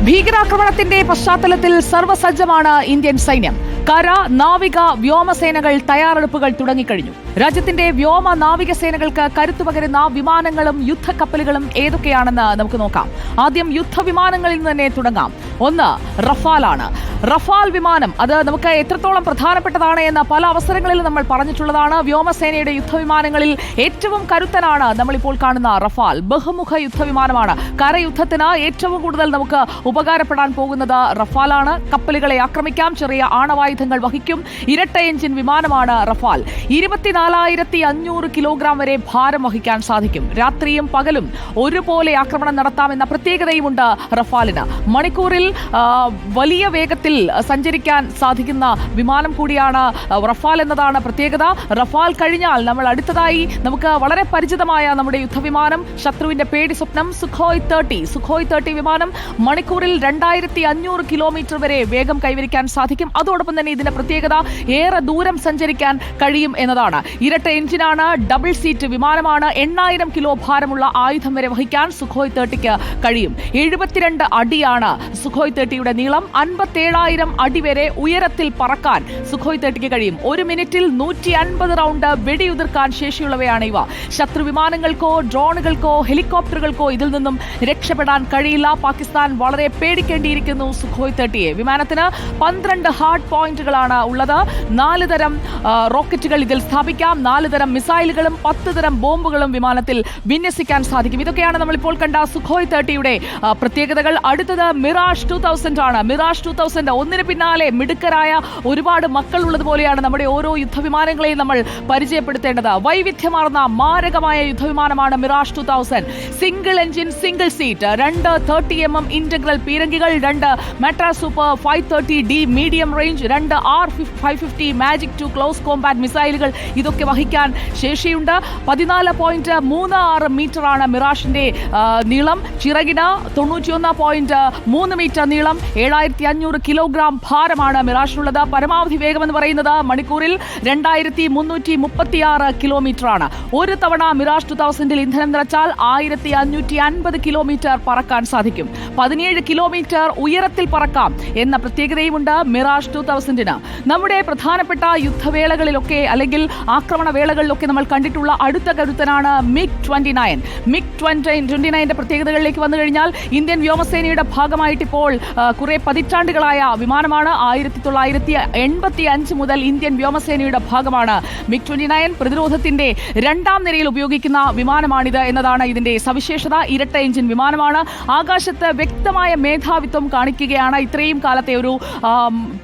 ഭീകരാക്രമണത്തിന്റെ പശ്ചാത്തലത്തിൽ സർവ്വസജ്ജമാണ് ഇന്ത്യൻ സൈന്യം. കര, നാവിക, വ്യോമസേനകൾ തയ്യാറെടുപ്പുകൾ തുടങ്ങിക്കഴിഞ്ഞു. രാജ്യത്തിന്റെ വ്യോമ നാവികസേനകൾക്ക് കരുത്തുപകരുന്ന വിമാനങ്ങളും യുദ്ധക്കപ്പലുകളും ഏതൊക്കെയാണെന്ന് നമുക്ക് നോക്കാം. ആദ്യം യുദ്ധവിമാനങ്ങളിൽ നിന്ന് തന്നെ തുടങ്ങാം. ഒന്ന് റഫാലാണ്. റഫാൽ വിമാനം അത് നമുക്ക് എത്രത്തോളം പ്രധാനപ്പെട്ടതാണ് എന്ന് പല അവസരങ്ങളിലും നമ്മൾ പറഞ്ഞിട്ടുള്ളതാണ്. വ്യോമസേനയുടെ യുദ്ധവിമാനങ്ങളിൽ ഏറ്റവും കരുത്തനാണ് നമ്മളിപ്പോൾ കാണുന്ന റഫാൽ. ബഹുമുഖ യുദ്ധവിമാനമാണ്. കരയുദ്ധത്തിന് ഏറ്റവും കൂടുതൽ നമുക്ക് ഉപകാരപ്പെടാൻ പോകുന്നത് റഫാലാണ്. കപ്പലുകളെ ആക്രമിക്കാം, ചെറിയ ആണവായുധങ്ങൾ വഹിക്കും. ഇരട്ട എഞ്ചിൻ വിമാനമാണ് റഫാൽ. 24,500 കിലോഗ്രാം വരെ ഭാരം വഹിക്കാൻ സാധിക്കും. രാത്രിയും പകലും ഒരുപോലെ ആക്രമണം നടത്താമെന്ന പ്രത്യേകതയുമുണ്ട് റഫാലിന്. മണിക്കൂറിൽ വലിയ വേഗത്തിൽ സഞ്ചരിക്കാൻ സാധിക്കുന്ന വിമാനം കൂടിയാണ് റഫാൽ എന്നതാണ് പ്രത്യേകത. റഫാൽ കഴിഞ്ഞാൽ നമ്മൾ അടുത്തതായി നമുക്ക് വളരെ പരിചിതമായ നമ്മുടെ യുദ്ധവിമാനം, ശത്രുവിന്റെ പേടി സ്വപ്നം സുഖോയ് 30 വിമാനം മണിക്കൂറിൽ 2,500 കിലോമീറ്റർ വരെ വേഗം കൈവരിക്കാൻ സാധിക്കും. അതോടൊപ്പം തന്നെ ഇതിന്റെ പ്രത്യേകത ഏറെ ദൂരം സഞ്ചരിക്കാൻ കഴിയും എന്നതാണ്. ഇരട്ട എഞ്ചിനാണ്, ഡബിൾ സീറ്റ് വിമാനമാണ്. 8,000 കിലോ ഭാരമുള്ള ആയുധം വരെ വഹിക്കാൻ സുഖോയ് 30ക്ക് കഴിയും. 72 അടിയാണ് സുഖോയ് 30യുടെ നീളം. 57,000 അടി വരെ ഉയരത്തിൽ പറക്കാൻ സുഖോയ് 30ക്ക് കഴിയും. 1 മിനിറ്റിൽ 150 റൗണ്ട് വെടിയുതിർക്കാൻ ശേഷിയുള്ളവയാണ് ഇവ. ശത്രു വിമാനങ്ങൾക്കോ ഡ്രോണുകൾക്കോ ഹെലികോപ്റ്ററുകൾക്കോ ഇതിൽ നിന്നും രക്ഷപ്പെടാൻ കഴിയില്ല. പാകിസ്ഥാൻ വളരെ പേടിക്കേണ്ടിയിരിക്കുന്നു സുഖോയ് 30യെ. വിമാനത്തിന് 12 ഹാർഡ് പോയിന്റുകളാണ് ഉള്ളത്. 4 തരം റോക്കറ്റുകൾ ഇതിൽ സ്ഥാപിക്കാം. 4 തരം മിസൈലുകളും 10 തരം ബോംബുകളും വിമാനത്തിൽ വിന്യസിക്കാൻ സാധിക്കും. ഇതൊക്കെയാണ് നമ്മളിപ്പോൾ കണ്ട സുഖോയ് 30യുടെ പ്രത്യേകതകൾ. അടുത്തത് മിറാഷ് 2000 ആണ്. മിറാഷ് 2000 ഒന്നിന് പിന്നാലെ മിടുക്കരായ ഒരുപാട് മക്കൾ ഉള്ളതുപോലെയാണ് നമ്മുടെ ഓരോ യുദ്ധവിമാനങ്ങളെയും നമ്മൾ പരിചയപ്പെടുത്തേണ്ടത്. വൈവിധ്യമാർന്ന മാരകമായ യുദ്ധവിമാനമാണ് Mirage 2000. Single engine, single seat, 2 30mm integral പീരങ്കികൾ, 2 Matra Super 530D medium range, 2 R550 Magic 2 close combat മിസൈലുകൾ ഇതൊക്കെ വഹിക്കാൻ ശേഷിയുണ്ട്. 14.36 മീറ്ററാണ് മിറാഷിന്റെ നീളം. ചിറകിന് 91.3 മീറ്റർ നീളം. 7,500 കിലോഗ്രാം ഭാരമാണ് മിറാഷിനുള്ളത്. പരമാവധി വേഗം എന്ന് പറയുന്നത് മണിക്കൂറിൽ 2,336 കിലോമീറ്ററാണ്. ഒരു തവണ മിറാഷ് 2000 ഇന്ധനം നിറച്ചാൽ 1,550 കിലോമീറ്റർ പറക്കാൻ സാധിക്കും. 17 കിലോമീറ്റർ ഉയരത്തിൽ പറക്കാം എന്ന പ്രത്യേകതയുമുണ്ട് മിറാഷ് 2000-ന്. നമ്മുടെ പ്രധാനപ്പെട്ട യുദ്ധവേളകളിലൊക്കെ അല്ലെങ്കിൽ ആക്രമണ വേളകളിലൊക്കെ നമ്മൾ കണ്ടിട്ടുള്ള അടുത്ത കരുത്തനാണ് മിഗ് 29. മിഗ് 29ന്റെ പ്രത്യേകതകളിലേക്ക് വന്നു കഴിഞ്ഞാൽ ഇന്ത്യൻ വ്യോമസേനയുടെ ഭാഗമായിട്ട് ഇപ്പോൾ കുറെ പതിറ്റാണ്ടുകളായ വിമാനമാണ്. 1985 മുതൽ ഇന്ത്യൻ വ്യോമസേനയുടെ ഭാഗമാണ് മിഗ് 29. പ്രതിരോധത്തിന്റെ 2ാം നിരയിൽ ഉപയോഗിക്കുന്ന വിമാനമാണിത് എന്നതാണ് ഇതിന്റെ സവിശേഷത. ഇരട്ട എഞ്ചിൻ വിമാനമാണ്. ആകാശത്ത് വ്യക്തമായ മേധാവിത്വം കാണിക്കുകയാണ്. ഇത്രയും കാലത്തെ ഒരു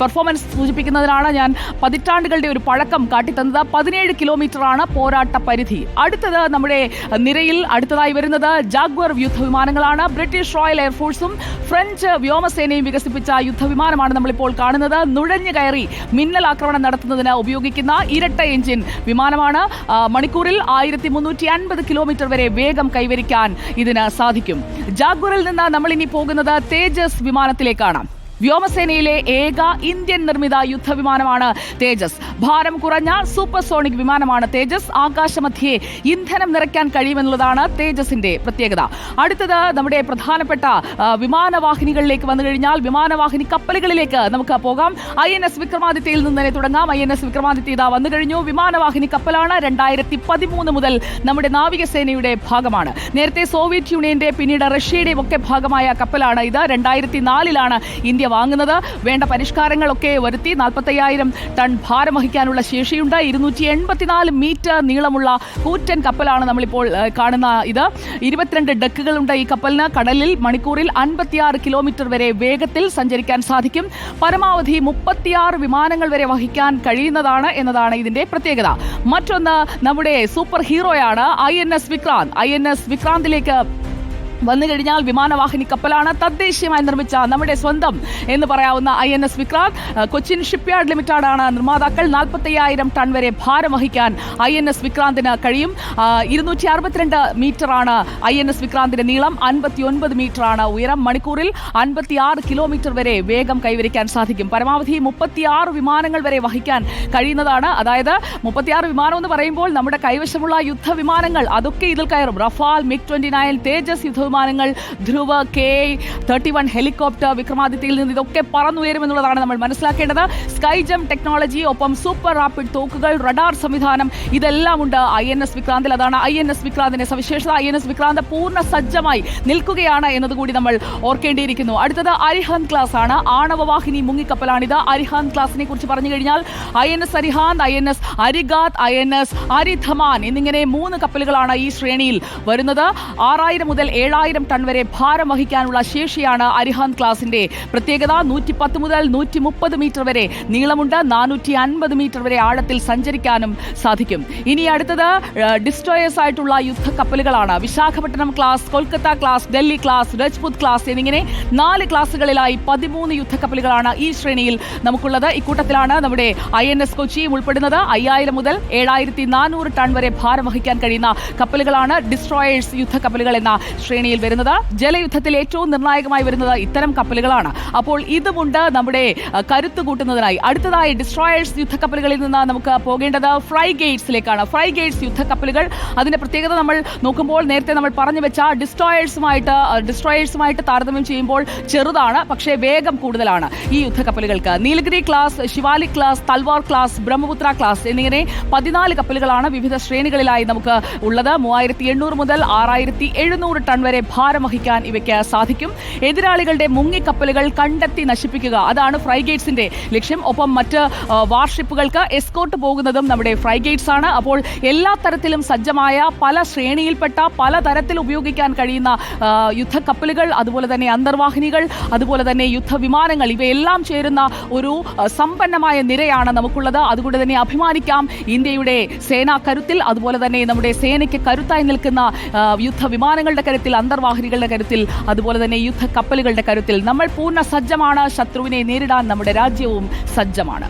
പെർഫോമൻസ് സൂചിപ്പിക്കുന്നതിനാണ് ഞാൻ പതിറ്റാണ്ടുകളുടെ ഒരു പഴക്കം കാട്ടിത്തന്നത്. 17 കിലോമീറ്ററാണ് പോരാട്ട പരിധി. അടുത്തത് നമ്മുടെ നിരയിൽ അടുത്തതായി വരുന്നത് ജാഗ്വർ യുദ്ധവിമാനങ്ങളാണ്. ബ്രിട്ടീഷ് റോയൽ എയർഫോഴ്സും ഫ്രഞ്ച് വ്യോമസേനയും വികസിപ്പിച്ച യുദ്ധവിമാനമാണ് നമ്മളിപ്പോൾ കാണുന്നത്. നുഴഞ്ഞു കയറി മിന്നൽ ആക്രമണം നടത്തുന്നതിന് ഉപയോഗിക്കുന്ന ഇരട്ട എഞ്ചിൻ വിമാനമാണ്. മണിക്കൂറിൽ 1,350 കിലോമീറ്റർ വരെ വേഗം കൈവരിക്കാൻ ഇതിന് സാധിക്കും. ജാഗ്വറിൽ നിന്ന് നമ്മൾ ഇനി പോകുന്നത് തേജസ് വിമാനത്തിലേക്കാണ്. വ്യോമസേനയിലെ ഏക ഇന്ത്യൻ നിർമ്മിത യുദ്ധവിമാനമാണ് തേജസ്. ഭാരം കുറഞ്ഞ സൂപ്പർസോണിക് വിമാനമാണ് തേജസ്. ആകാശമധ്യേ ഇന്ധനം നിറയ്ക്കാൻ കഴിയുമെന്നുള്ളതാണ് തേജസിന്റെ പ്രത്യേകത. അടുത്തത് നമ്മുടെ പ്രധാനപ്പെട്ട വിമാനവാഹിനികളിലേക്ക് വന്നു കഴിഞ്ഞാൽ വിമാനവാഹിനി കപ്പലുകളിലേക്ക് നമുക്ക് പോകാം. INS വിക്രമാദിത്യയിൽ നിന്ന് തന്നെ തുടങ്ങാം. INS വിക്രമാദിത്യ ഇതാ വന്നു കഴിഞ്ഞു. വിമാനവാഹിനി കപ്പലാണ്. 2013 മുതൽ നമ്മുടെ നാവികസേനയുടെ ഭാഗമാണ്. നേരത്തെ സോവിയറ്റ് യൂണിയന്റെ പിന്നീട് റഷ്യയുടെയും ഒക്കെ ഭാഗമായ കപ്പലാണ് ഇത്. 2004 ഇന്ത്യ വാങ്ങുന്നത്. വേണ്ട പരിഷ്കാരങ്ങളൊക്കെ വരുത്തി. 45,000 ടൺ ഭാരം വഹിക്കാനുള്ള ശേഷിയുണ്ട്. 284 മീറ്റർ നീളമുള്ള കൂറ്റൻ കപ്പലാണ് നമ്മളിപ്പോൾ കാണുന്ന ഇത്. 22 ഡെക്കുകളുണ്ട് ഈ കപ്പലിന്. കടലിൽ മണിക്കൂറിൽ 56 കിലോമീറ്റർ വരെ വേഗത്തിൽ സഞ്ചരിക്കാൻ സാധിക്കും. പരമാവധി 36 വിമാനങ്ങൾ വരെ വഹിക്കാൻ കഴിയുന്നതാണ് എന്നതാണ് ഇതിന്റെ പ്രത്യേകത. മറ്റൊന്ന് നമ്മുടെ സൂപ്പർ ഹീറോയാണ് INS വിക്രാന്ത്. INS വിക്രാന്തിലേക്ക് വന്നു കഴിഞ്ഞാൽ വിമാനവാഹിനി കപ്പലാണ്. തദ്ദേശീയമായി നിർമ്മിച്ച നമ്മുടെ സ്വന്തം എന്ന് പറയാവുന്ന INS വിക്രാന്ത്. കൊച്ചിൻ ഷിപ്പ്യാർഡ് ലിമിറ്റഡാണ് നിർമ്മാതാക്കൾ. 45,000 ടൺ വരെ ഭാരം വഹിക്കാൻ INS വിക്രാന്തിന് കഴിയും. 262 മീറ്ററാണ് INS വിക്രാന്തിന്റെ നീളം. 59 മീറ്ററാണ് ഉയരം. മണിക്കൂറിൽ 56 കിലോമീറ്റർ വരെ വേഗം കൈവരിക്കാൻ സാധിക്കും. പരമാവധി 36 വിമാനങ്ങൾ വരെ വഹിക്കാൻ കഴിയുന്നതാണ്. അതായത് 36 വിമാനം എന്ന് പറയുമ്പോൾ നമ്മുടെ കൈവശമുള്ള യുദ്ധവിമാനങ്ങൾ അതൊക്കെ ഇതിൽ കയറും. റഫാൽ, മിഗ് 29, തേജസ് യുദ്ധവിമാനങ്ങൾ, ധ്രുവ, K-31 ഹെലികോപ്റ്റർ, വിക്രമാദിത്യയിൽ നിന്ന് ഇതൊക്കെ പറന്നുയരുമെന്നുള്ളതാണ് നമ്മൾ മനസ്സിലാക്കേണ്ടത്. സ്കൈജം ടെക്നോളജി, ഒപ്പം സൂപ്പർ റാപ്പിഡ് തോക്കുകൾ, റഡാർ സംവിധാനം, ഇതെല്ലാം ഉണ്ട് INS വിക്രാന്തിൽ. അതാണ് INS വിക്രാന്തിന്റെ സവിശേഷത. INS വിക്രാന്ത് പൂർണ്ണ സജ്ജമായി നിൽക്കുകയാണ് എന്നതുകൂടി നമ്മൾ ഓർക്കേണ്ടിയിരിക്കുന്നു. അടുത്തത് അരിഹന്ത് ക്ലാസ് ആണ്. ആണവവാഹിനി മുങ്ങിക്കപ്പലാണിത്. അരിഹന്ത് ക്ലാസിനെ കുറിച്ച് പറഞ്ഞു കഴിഞ്ഞാൽ INS Arihant, INS അരിഗാത്ത്, INS Aridhaman എന്നിങ്ങനെ 3 കപ്പലുകളാണ് ഈ ശ്രേണിയിൽ വരുന്നത്. 6000 മുതൽ 7000 ടൺ വരെ ഭാരം വഹിക്കാനുള്ള ശേഷിയാണ് അരിഹന്ത് ക്ലാസിന്റെ പ്രത്യേകത. 110 മുതൽ 130 മീറ്റർ വരെ നീളമുണ്ട്. 450 മീറ്റർ വരെ ആഴത്തിൽ സഞ്ചരിക്കാനും സാധിക്കും. ഇനി അടുത്തത് ഡിസ്ട്രോയേഴ്സ് ആയിട്ടുള്ള യുദ്ധക്കപ്പലുകളാണ്. Visakhapatnam class, Kolkata class, Delhi class, Rajput class എന്നിങ്ങനെ 4 ക്ലാസുകളിലായി 13 യുദ്ധക്കപ്പലുകളാണ് ഈ ശ്രേണിയിൽ നമുക്കുള്ളത്. ഇക്കൂട്ടത്തിലാണ് നമ്മുടെ INS കൊച്ചിയും ഉൾപ്പെടുന്നത്. 5000 മുതൽ 7400 ടൺ വരെ ഭാരം വഹിക്കാൻ കഴിയുന്ന കപ്പലുകളാണ് ഡിസ്ട്രോയേഴ്സ് യുദ്ധക്കപ്പലുകൾ എന്ന ശ്രേണിയിൽ വരുന്നത്. ജലയുദ്ധത്തിൽ ഏറ്റവും നിർണായകമായി വരുന്നത് ഇത്തരം കപ്പലുകളാണ്. അപ്പോൾ ഇതുമുണ്ട് നമ്മുടെ കരുത്ത് കൂട്ടുന്നതിനായി. അടുത്തതായി ഡിസ്ട്രോയേഴ്സ് യുദ്ധക്കപ്പലുകളിൽ നിന്ന് നമുക്ക് പോകേണ്ടത് ഫ്രൈഗേറ്റ്സിലേക്കാണ്. ഫ്രൈഗേറ്റ്സ് യുദ്ധക്കപ്പലുകൾ, അതിന്റെ പ്രത്യേകത നമ്മൾ നോക്കുമ്പോൾ നേരത്തെ നമ്മൾ പറഞ്ഞു വെച്ച ഡിസ്ട്രോയേഴ്സുമായിട്ട് താരതമ്യം ചെയ്യുമ്പോൾ ചെറുതാണ്, പക്ഷേ വേഗം കൂടുതലാണ് ഈ യുദ്ധക്കപ്പലുകൾക്ക്. Nilgiri class, Shivalik class, Talwar class, Brahmaputra class എന്നിങ്ങനെ 14 കപ്പലുകളാണ് വിവിധ ശ്രേണികളിലായി നമുക്ക് ഉള്ളത്. 3800 മുതൽ 6700 ടൺ വരെ ഭാരം വഹിക്കാൻ ഇവയ്ക്ക് സാധിക്കും. എതിരാളികളുടെ മുങ്ങിക്കപ്പലുകൾ കണ്ടെത്തി നശിപ്പിക്കുക, അതാണ് ഫ്രൈഗേറ്റ്സിന്റെ ലക്ഷ്യം. ഒപ്പം മറ്റ് വാർഷിപ്പുകൾക്ക് എസ്കോർട്ട് പോകുന്നതും നമ്മുടെ ഫ്രൈഗേറ്റ്സ് ആണ്. അപ്പോൾ എല്ലാ തരത്തിലും സജ്ജമായ, പല ശ്രേണിയിൽപ്പെട്ട, പല തരത്തിൽ ഉപയോഗിക്കാൻ കഴിയുന്ന യുദ്ധക്കപ്പലുകൾ, അതുപോലെ തന്നെ അന്തർവാഹിനികൾ, അതുപോലെ തന്നെ യുദ്ധവിമാനങ്ങൾ, ഇവയെല്ലാം ചേരുന്ന ഒരു സമ്പന്നമായ നിരയാണ് നമുക്കുള്ളത്. അതുകൊണ്ട് തന്നെ അഭിമാനിക്കാം ഇന്ത്യയുടെ സേനാ കരുത്തിൽ. അതുപോലെ തന്നെ നമ്മുടെ സേനയ്ക്ക് കരുത്തായി നിൽക്കുന്ന യുദ്ധവിമാനങ്ങളുടെ കരുത്തിൽ, അന്തർവാഹിനികളുടെ കരുത്തിൽ, അതുപോലെ തന്നെ യുദ്ധക്കപ്പലുകളുടെ കരുത്തിൽ നമ്മൾ പൂർണ്ണ സജ്ജമാണ്. ശത്രുവിനെ നേരിടാൻ നമ്മുടെ രാജ്യവും സജ്ജമാണ്.